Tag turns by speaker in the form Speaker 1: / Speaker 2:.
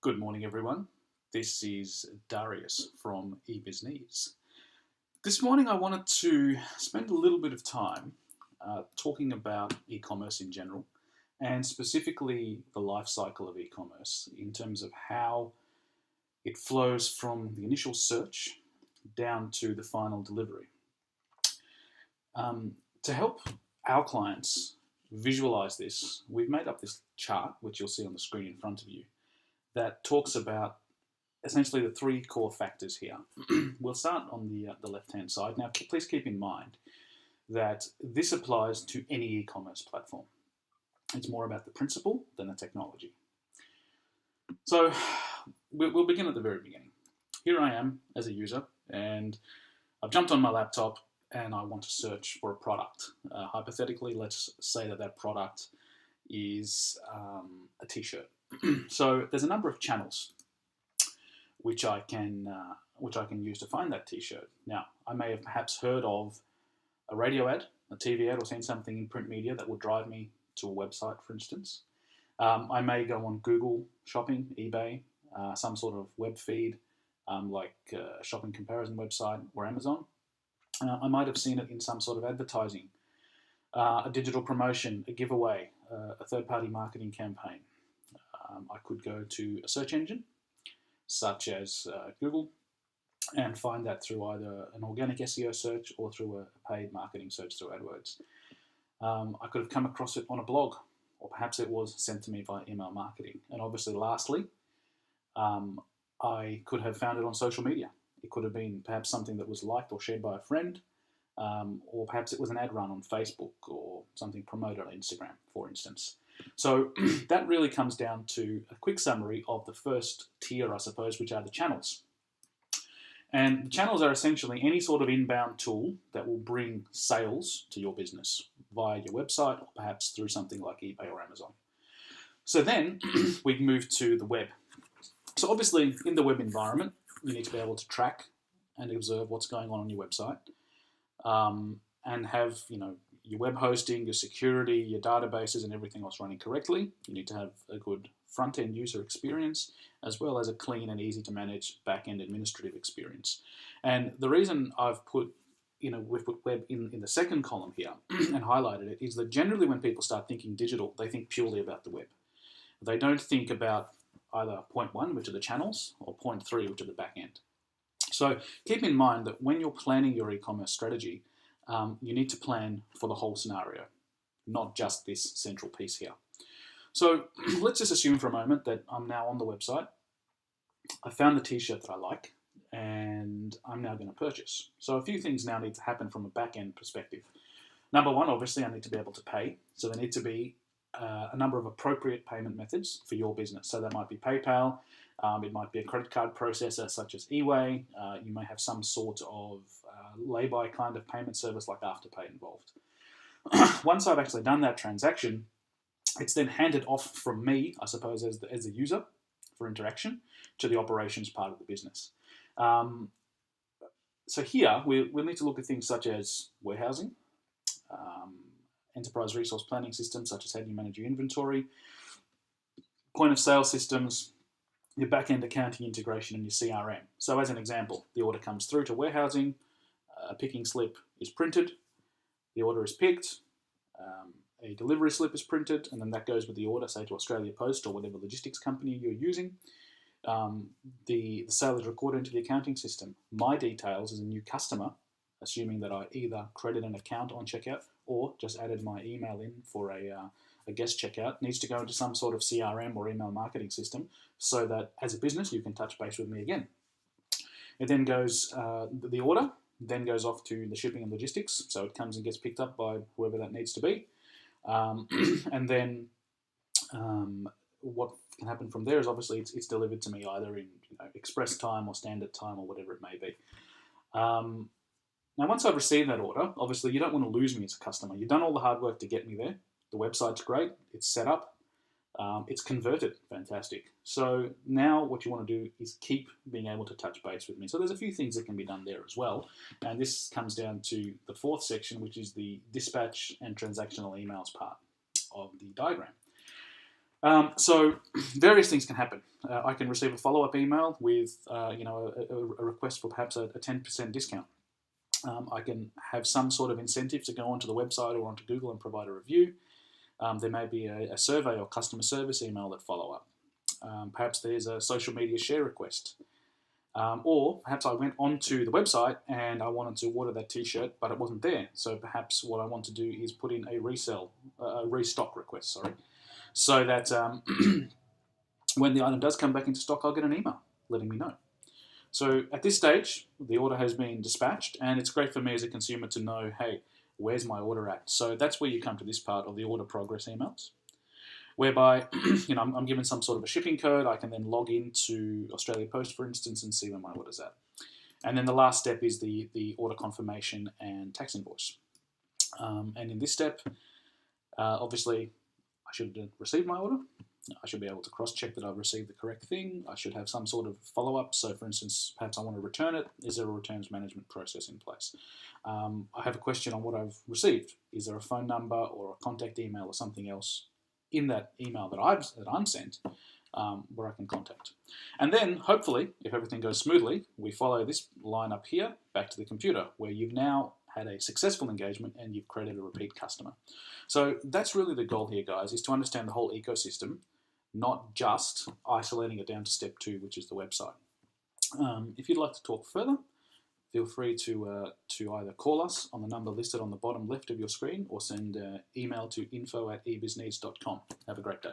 Speaker 1: Good morning, everyone. This is Darius from eBizneeds. This morning, I wanted to spend a little bit of time talking about e-commerce in general, and specifically the life cycle of e-commerce in terms of how it flows from the initial search down to the final delivery. To help our clients visualize this, we've made up this chart, which you'll see on the screen in front of you, that talks about essentially the three core factors here. We'll start on the left-hand side. Now, please keep in mind that this applies to any e-commerce platform. It's more about the principle than the technology. So we'll begin at the very beginning. Here I am as a user, and I've jumped on my laptop and I want to search for a product. Hypothetically, let's say that product is a t-shirt. So there's a number of channels which I can use to find that t-shirt. Now, I may have perhaps heard of a radio ad, a TV ad, or seen something in print media that will drive me to a website, for instance. I may go on Google Shopping, eBay, some sort of web feed, like a shopping comparison website or Amazon. I might have seen it in some sort of advertising, a digital promotion, a giveaway, a third-party marketing campaign. I could go to a search engine, such as Google, and find that through either an organic SEO search or through a paid marketing search through AdWords. I could have come across it on a blog, or perhaps it was sent to me via email marketing. And obviously, lastly, I could have found it on social media. It could have been perhaps something that was liked or shared by a friend, or perhaps it was an ad run on Facebook or something promoted on Instagram, for instance. So that really comes down to a quick summary of the first tier, I suppose, which are the channels. And the channels are essentially any sort of inbound tool that will bring sales to your business via your website or perhaps through something like eBay or Amazon. So then we move to the web. So obviously in the web environment, you need to be able to track and observe what's going on your website, and have, your web hosting, your security, your databases, and everything else running correctly. You need to have a good front-end user experience, as well as a clean and easy to manage back-end administrative experience. And the reason I've put, we've put web in the second column here and highlighted it is that generally when people start thinking digital, they think purely about the web. They don't think about either point one, which are the channels, or point three, which are the back-end. So keep in mind that when you're planning your e-commerce strategy, you need to plan for the whole scenario, not just this central piece here. So let's just assume for a moment that I'm now on the website. I found the t-shirt that I like, and I'm now going to purchase. So a few things now need to happen from a back-end perspective. Number one, obviously, I need to be able to pay. So there need to be a number of appropriate payment methods for your business. So that might be PayPal, it might be a credit card processor such as eWay, you may have some sort of lay-by kind of payment service like Afterpay involved. Once I've actually done that transaction, it's then handed off from me, I suppose, as the user for interaction to the operations part of the business. So here we'll need to look at things such as warehousing, enterprise resource planning systems such as how do you manage your inventory, point of sale systems, your back-end accounting integration, and your CRM. So as an example, the order comes through to warehousing, a picking slip is printed, the order is picked, a delivery slip is printed, and then that goes with the order, say to Australia Post or whatever logistics company you're using. The sale is recorded into the accounting system. My details as a new customer, assuming that I either credit an account on checkout or just added my email in for a guest checkout, needs to go into some sort of CRM or email marketing system so that as a business you can touch base with me again. It then goes, the order then goes off to the shipping and logistics, so it comes and gets picked up by whoever that needs to be. And then what can happen from there is obviously it's delivered to me either in express time or standard time or whatever it may be. Now, once I've received that order, obviously you don't want to lose me as a customer. You've done all the hard work to get me there. The website's great. It's set up. It's converted. Fantastic. So now what you want to do is keep being able to touch base with me. So there's a few things that can be done there as well. And this comes down to the fourth section, which is the dispatch and transactional emails part of the diagram. So various things can happen. I can receive a follow-up email with a request for perhaps a 10% discount. I can have some sort of incentive to go onto the website or onto Google and provide a review. There may be a survey or customer service email that follow up. Perhaps there's a social media share request. Or perhaps I went onto the website and I wanted to order that t-shirt, but it wasn't there. So perhaps what I want to do is put in a restock request, so that when the item does come back into stock, I'll get an email letting me know. So at this stage, the order has been dispatched, and it's great for me as a consumer to know, hey, where's my order at? So that's where you come to this part of the order progress emails, whereby I'm given some sort of a shipping code. I can then log into Australia Post, for instance, and see where my order's at. And then the last step is the order confirmation and tax invoice. And in this step, obviously, I should receive my order. I should be able to cross-check that I've received the correct thing. I should have some sort of follow-up. So, for instance, perhaps I want to return it. Is there a returns management process in place? I have a question on what I've received. Is there a phone number or a contact email or something else in that email that I'm sent where I can contact? And then, hopefully, if everything goes smoothly, we follow this line up here back to the computer, where you've now had a successful engagement and you've created a repeat customer. So that's really the goal here, guys, is to understand the whole ecosystem, not just isolating it down to step 2, which is the website. If you'd like to talk further, feel free to either call us on the number listed on the bottom left of your screen or send email to info@eBizneeds.com. Have a great day.